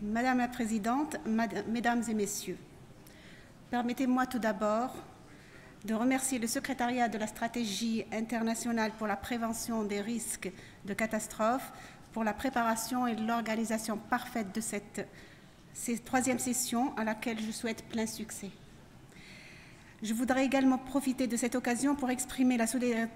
Madame la Présidente, Mesdames et Messieurs, permettez-moi tout d'abord de remercier le secrétariat de la stratégie internationale pour la prévention des risques de catastrophe pour la préparation et l'organisation parfaite de cette troisième session à laquelle je souhaite plein succès. Je voudrais également profiter de cette occasion pour exprimer la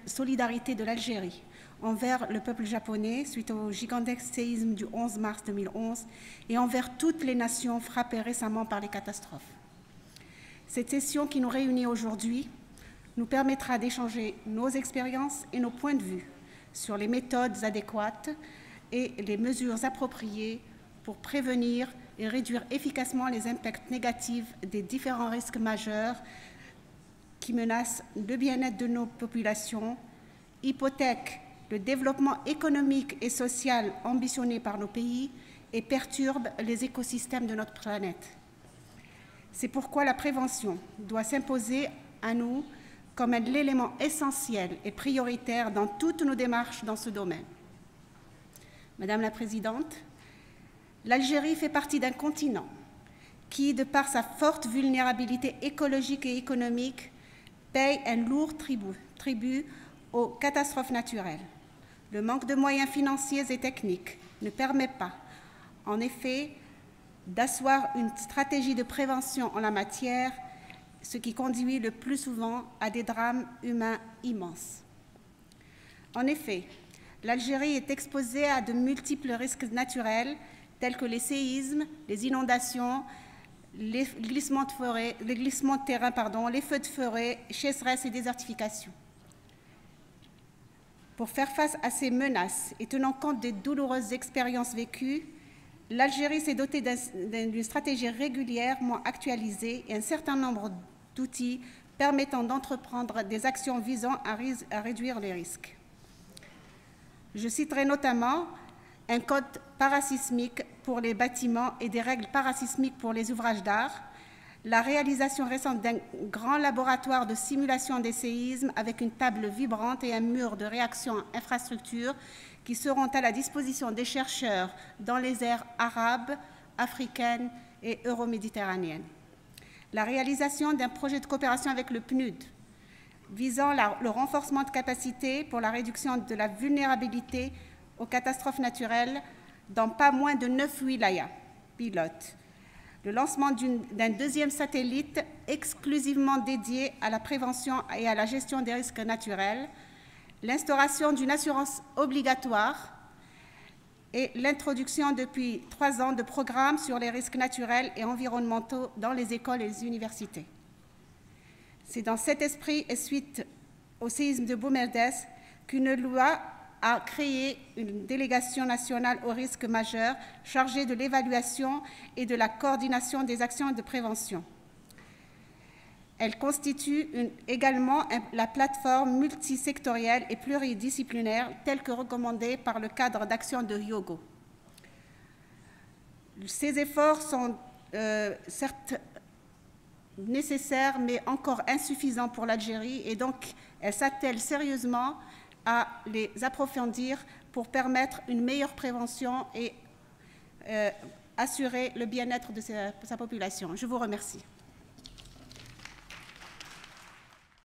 solidarité de l'Algérie envers le peuple japonais suite au gigantesque séisme du 11 mars 2011 et envers toutes les nations frappées récemment par les catastrophes. Cette session qui nous réunit aujourd'hui nous permettra d'échanger nos expériences et nos points de vue sur les méthodes adéquates et les mesures appropriées pour prévenir et réduire efficacement les impacts négatifs des différents risques majeurs qui menacent le bien-être de nos populations, hypothèquent le développement économique et social ambitionné par nos pays et perturbent les écosystèmes de notre planète. C'est pourquoi la prévention doit s'imposer à nous comme l'élément essentiel et prioritaire dans toutes nos démarches dans ce domaine. Madame la Présidente, l'Algérie fait partie d'un continent qui, de par sa forte vulnérabilité écologique et économique, paye un lourd tribut aux catastrophes naturelles. Le manque de moyens financiers et techniques ne permet pas, en effet, d'asseoir une stratégie de prévention en la matière, ce qui conduit le plus souvent à des drames humains immenses. En effet, l'Algérie est exposée à de multiples risques naturels tels que les séismes, les inondations, les glissements de terrain, les feux de forêt, sécheresse et désertification. Pour faire face à ces menaces et tenant compte des douloureuses expériences vécues, l'Algérie s'est dotée d'une stratégie régulièrement actualisée et un certain nombre d'outils permettant d'entreprendre des actions visant à réduire les risques. Je citerai notamment un code parasismique pour les bâtiments et des règles parasismiques pour les ouvrages d'art, la réalisation récente d'un grand laboratoire de simulation des séismes avec une table vibrante et un mur de réaction infrastructure qui seront à la disposition des chercheurs dans les aires arabes, africaines et euro-méditerranéennes. La réalisation d'un projet de coopération avec le PNUD visant le renforcement de capacités pour la réduction de la vulnérabilité aux catastrophes naturelles dans pas moins de 9 wilayas pilotes. Le lancement d'un deuxième satellite exclusivement dédié à la prévention et à la gestion des risques naturels, l'instauration d'une assurance obligatoire et l'introduction depuis 3 ans de programmes sur les risques naturels et environnementaux dans les écoles et les universités. C'est dans cet esprit et suite au séisme de Boumerdès qu'une loi a créé une délégation nationale aux risques majeurs chargée de l'évaluation et de la coordination des actions de prévention. Elle constitue également la plateforme multisectorielle et pluridisciplinaire telle que recommandée par le cadre d'action de Hyogo. Ces efforts sont certes nécessaires mais encore insuffisants pour l'Algérie et donc elle s'attelle sérieusement à les approfondir pour permettre une meilleure prévention et assurer le bien-être de sa population. Je vous remercie.